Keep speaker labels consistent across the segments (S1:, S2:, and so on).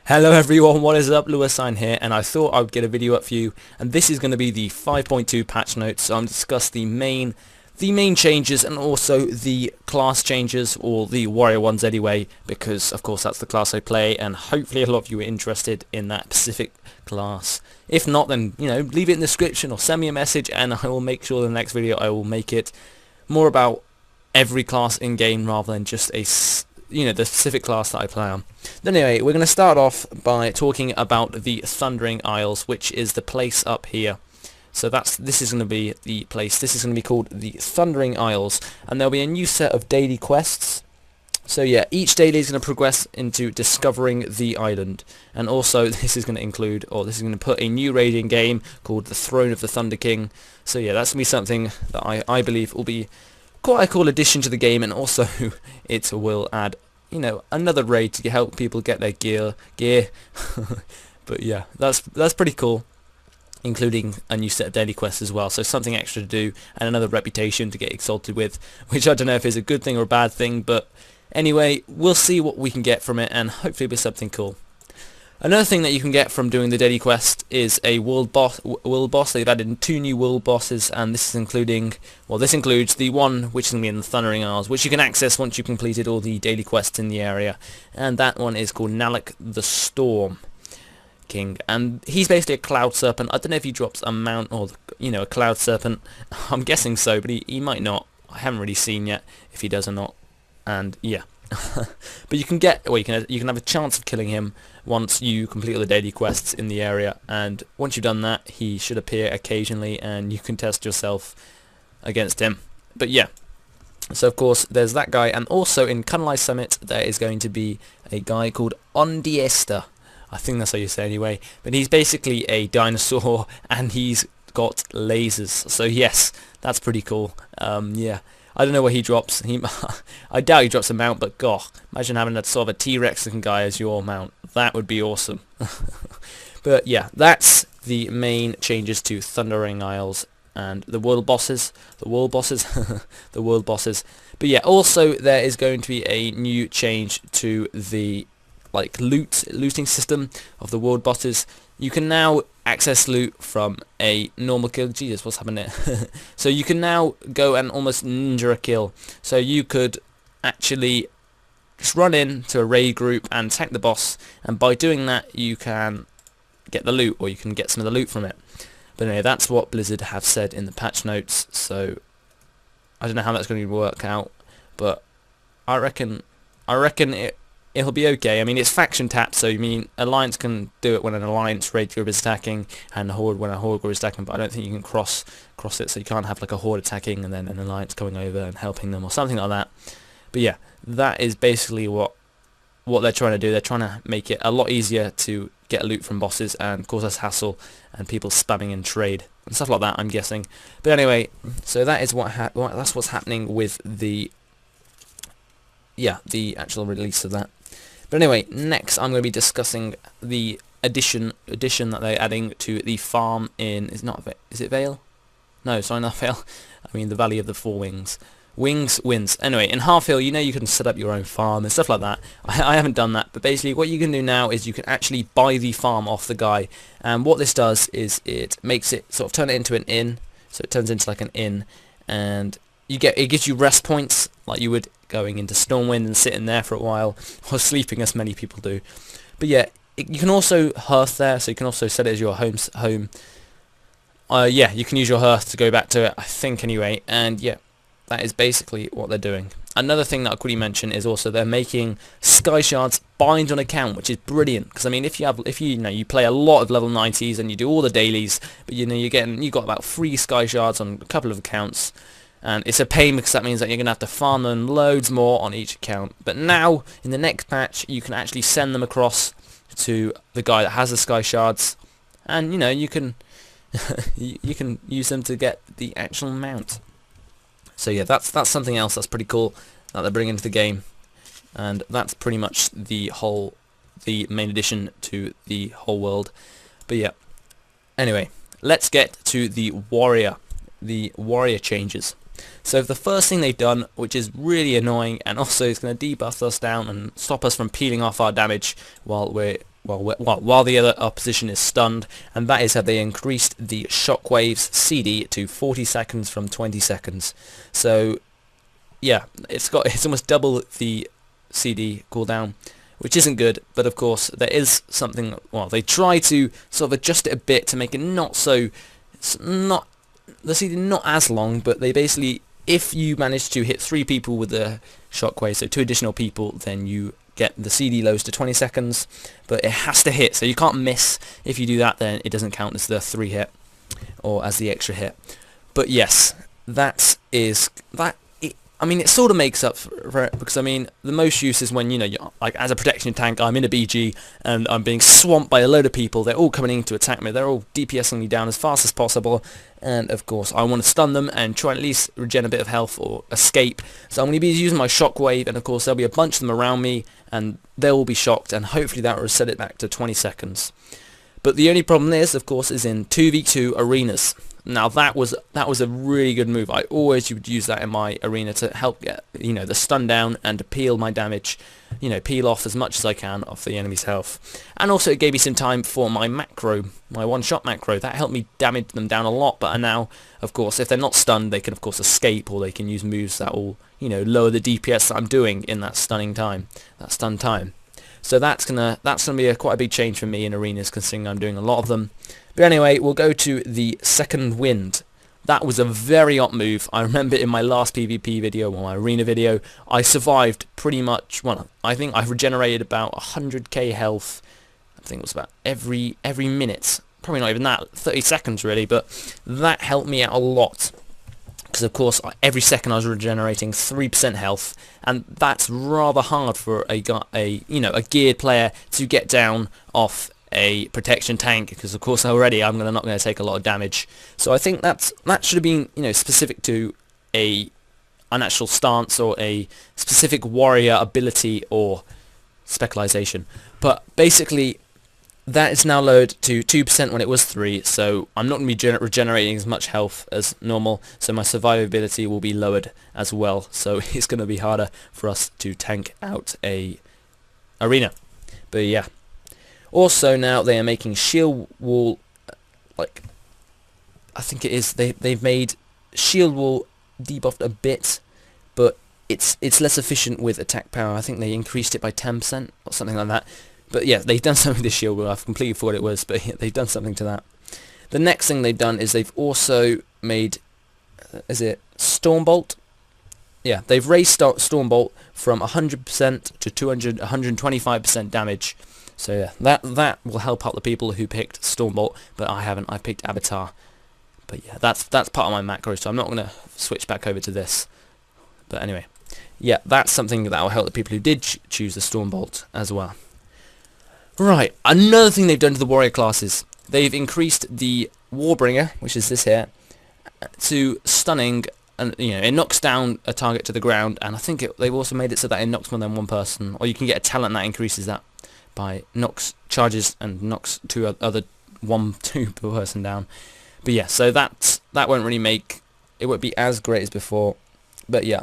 S1: Hello everyone, what is up? Lewisine here, and I thought I would get a video up for you, and this is going to be the 5.2 patch notes. So I'm going to discuss the main changes and also the class changes, or the warrior ones anyway, because of course that's the class I play, and hopefully a lot of you are interested in that specific class. If not, then leave it in the description or send me a message, and I will make sure in the next video I will make it more about every class in game rather than just the specific class that I play on. But anyway, we're going to start off by talking about the Thundering Isles, which is the place up here. So this is going to be the place. This is going to be called the Thundering Isles, and there'll be a new set of daily quests. So yeah, each daily is going to progress into discovering the island, and also this is going to include, or this is going to put a new raiding game called the Throne of the Thunder King. So yeah, that's going to be something that I believe will be quite a cool addition to the game, and also it will add another raid to help people get their gear. But yeah, that's pretty cool, including a new set of daily quests as well, so something extra to do and another reputation to get exalted with, which I don't know if is a good thing or a bad thing, but anyway, we'll see what we can get from it, and hopefully it'll be something cool. Another thing that you can get from doing the daily quest is a world boss. They've added 2 new world bosses, and this includes the one which is going to be in the Thundering Isles, which you can access once you've completed all the daily quests in the area, and that one is called Nalek the Storm King, and he's basically a cloud serpent. I don't know if he drops a mount or a cloud serpent. I'm guessing so, but he might not. I haven't really seen yet if he does or not, and yeah. But you can have a chance of killing him once you complete all the daily quests in the area, and once you've done that, he should appear occasionally, and you can test yourself against him. But yeah, so of course there's that guy, and also in Kunlai Summit there is going to be a guy called Ondiesta. I think that's how you say it anyway, but he's basically a dinosaur and he's got lasers, so yes, that's pretty cool. Yeah, I don't know where he drops. I doubt he drops a mount, but gosh, imagine having that sort of a T-Rex looking guy as your mount. That would be awesome. But yeah, that's the main changes to Thundering Isles and the world bosses. The world bosses. But yeah, also there is going to be a new change to the looting system of the world bosses. You can now access loot from a normal kill. Jesus, what's happened there? So you can now go and almost ninja a kill. So you could actually just run in to a raid group and attack the boss, and by doing that you can get the loot, or you can get some of the loot from it. But anyway, that's what Blizzard have said in the patch notes, so I don't know how that's going to work out, but I reckon it'll be okay. I mean, it's faction tapped, so Alliance can do it when an Alliance raid group is attacking, and a Horde when a Horde group is attacking, but I don't think you can cross it, so you can't have like a Horde attacking and then an Alliance coming over and helping them or something like that. But yeah, that is basically what they're trying to do. They're trying to make it a lot easier to get loot from bosses and cause us hassle and people spamming in trade and stuff like that, I'm guessing. But anyway, so that is that's what's happening with the actual release of that. But anyway, next I'm going to be discussing the addition that they're adding to the farm in... Is it Vale? No, sorry, not Vale. I mean the Valley of the Four Wings. Winds. Anyway, in Halfhill, you can set up your own farm and stuff like that. I haven't done that, but basically what you can do now is you can actually buy the farm off the guy. And what this does is it makes it turn it into an inn. So it turns into like an inn, and it gives you rest points like you would going into Stormwind and sitting there for a while, or sleeping as many people do. But yeah, you can also hearth there, so you can also set it as your home. Yeah, you can use your hearth to go back to it, I think anyway, and yeah, that is basically what they're doing. Another thing that I'll quickly mention is also they're making Sky Shards bind on account, which is brilliant, because I mean if you play a lot of level 90s and you do all the dailies, but you got about 3 Sky Shards on a couple of accounts. And it's a pain because that means that you're going to have to farm them loads more on each account. But now, in the next patch, you can actually send them across to the guy that has the Sky Shards. And, you can you can use them to get the actual mount. So yeah, that's something else that's pretty cool that they're bringing into the game. And that's pretty much the main addition to the whole world. But yeah, anyway, let's get to the warrior changes. So the first thing they've done, which is really annoying and also is going to debuff us down and stop us from peeling off our damage while we're while the other opposition is stunned, and that is how they increased the Shockwave's CD to 40 seconds from 20 seconds. So yeah, it's almost double the CD cooldown, which isn't good, but of course there is something. Well, they try to sort of adjust it a bit to make it the CD not as long, but they basically, if you manage to hit 3 people with the Shockwave, so 2 additional people, then you get the CD lows to 20 seconds, but it has to hit, so you can't miss. If you do that, then it doesn't count as the 3 hit or as the extra hit. But yes, I mean, it sort of makes up for it, because I mean, the most use is when, you know, you're, like, as a protection tank, I'm in a BG and I'm being swamped by a load of people. They're all coming in to attack me. They're all DPSing me down as fast as possible, and of course I want to stun them and try and at least regen a bit of health or escape. So I'm going to be using my Shockwave, and of course there'll be a bunch of them around me and they'll all be shocked, and hopefully that will reset it back to 20 seconds. But the only problem is, of course, is in 2v2 arenas. Now that was a really good move. I always would use that in my arena to help get, you know, the stun down and to peel my damage, you know, peel off as much as I can off the enemy's health. And also it gave me some time for my macro, my one-shot macro. That helped me damage them down a lot. But now, of course, if they're not stunned, they can of course escape, or they can use moves that will, you know, lower the DPS that I'm doing in that stun time. So that's gonna be quite a big change for me in arenas, considering I'm doing a lot of them. But anyway, we'll go to the second wind. That was a very hot move. I remember in my last PvP video, or my arena video, I survived pretty much. Well, I think I've regenerated about 100k health. I think it was about every minute. Probably not even that, 30 seconds really. But that helped me out a lot, because of course every second I was regenerating 3% health, and that's rather hard for a geared player to get down off a protection tank, because of course already I'm not going to take a lot of damage. So I think that should have been, you know, specific to an actual stance or a specific warrior ability or specialization. But basically that is now lowered to 2% when it was 3, so I'm not going to be regenerating as much health as normal, so my survivability will be lowered as well, so it's going to be harder for us to tank out a arena. But yeah. Also now they are making shield wall, like, I think it is, they've made shield wall debuffed a bit, but it's less efficient with attack power. I think they increased it by 10% or something like that. But yeah, they've done something to shield wall. I've completely forgot what it was, but yeah, they've done something to that. The next thing they've done is they've also made, is it Stormbolt? Yeah, they've raised Stormbolt from 100% to 125% damage. So yeah, that will help out the people who picked Stormbolt, but I haven't. I picked Avatar. But yeah, that's part of my macro, so I'm not going to switch back over to this. But anyway, yeah, that's something that will help the people who did choose the Stormbolt as well. Right, another thing they've done to the warrior classes, they've increased the Warbringer, which is this here, to stunning, and you know, it knocks down a target to the ground, and I think they've also made it so that it knocks more than one person, or you can get a talent that increases that by knocks charges and knocks two per person down. But yeah, so that won't really make, it won't be as great as before. But yeah,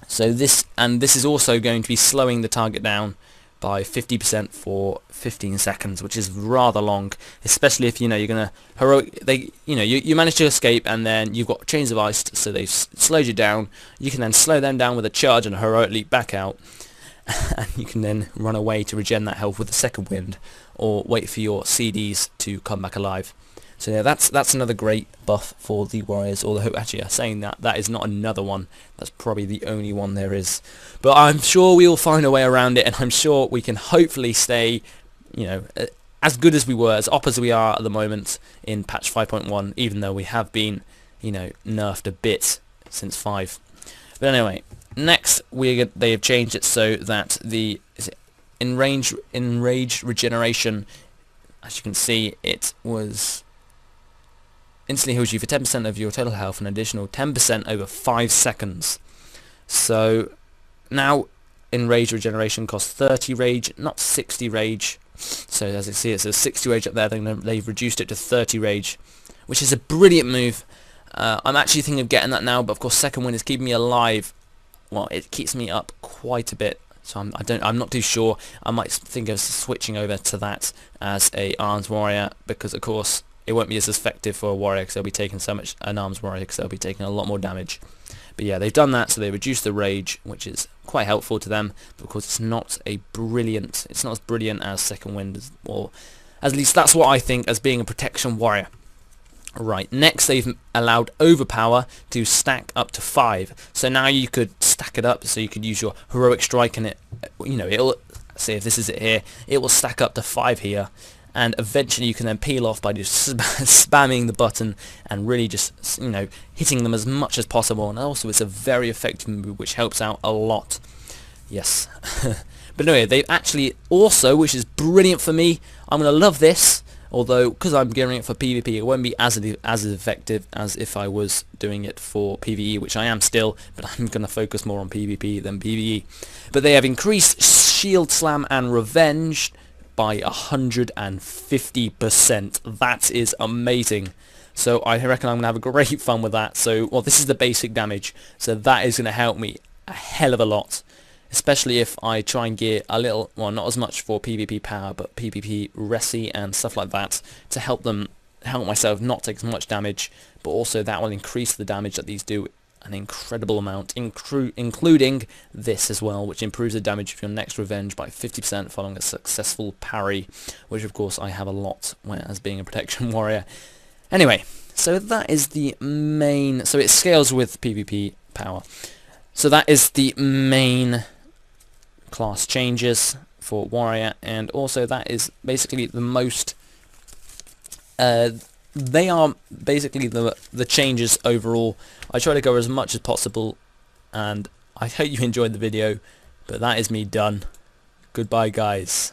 S1: so this is also going to be slowing the target down by 50% for 15 seconds, which is rather long, especially if you're gonna you manage to escape and then you've got chains of ice, so they've slowed you down. You can then slow them down with a charge and heroic leap back out. And you can then run away to regen that health with the second wind, or wait for your CDs to come back alive. So yeah, that's another great buff for the warriors. Although actually, saying that is not another one. That's probably the only one there is. But I'm sure we'll find a way around it, and I'm sure we can hopefully stay, as good as we were, as op as we are at the moment in patch 5.1. Even though we have been, nerfed a bit since 5. But anyway. Next, they have changed it so that the enraged regeneration, as you can see, it was instantly heals you for 10% of your total health, an additional 10% over 5 seconds. So now enraged regeneration costs 30 rage, not 60 rage. So as you see, it says 60 rage up there. They've reduced it to 30 rage, which is a brilliant move. I'm actually thinking of getting that now, but of course second wind is keeping me alive. Well, it keeps me up quite a bit, So I'm not too sure. I might think of switching over to that as a arms warrior, because of course it won't be as effective for a warrior because they'll be taking so much, an arms warrior, because they'll be taking a lot more damage. But yeah, they've done that, so they reduce the rage, which is quite helpful to them, because it's not as brilliant as Second Wind, or at least that's what I think as being a protection warrior. Right, next they've allowed overpower to stack up to 5. So now you could stack it up, so you could use your heroic strike, and it, you know, it'll say, if this is it here, it will stack up to 5 here, and eventually you can then peel off by just spamming the button and really just, you know, hitting them as much as possible. And also it's a very effective move which helps out a lot. Yes. But anyway, they actually also, which is brilliant for me, I'm going to love this. Although, because I'm gearing it for PvP, it won't be as effective as if I was doing it for PvE, which I am still, but I'm going to focus more on PvP than PvE. But they have increased Shield Slam and Revenge by 150%. That is amazing. So I reckon I'm going to have a great fun with that. So, well, this is the basic damage, so that is going to help me a hell of a lot. Especially if I try and gear a little, well, not as much for PvP power, but PvP resi and stuff like that, to help myself not take as much damage, but also that will increase the damage that these do an incredible amount, including this as well, which improves the damage of your next revenge by 50% following a successful parry, which of course I have a lot as being a protection warrior. Anyway, so that is the main, so it scales with PvP power. So that is the main class changes for warrior, and also that is basically the most they are basically the changes overall. I try to cover as much as possible, and I hope you enjoyed the video, but that is me done. Goodbye guys.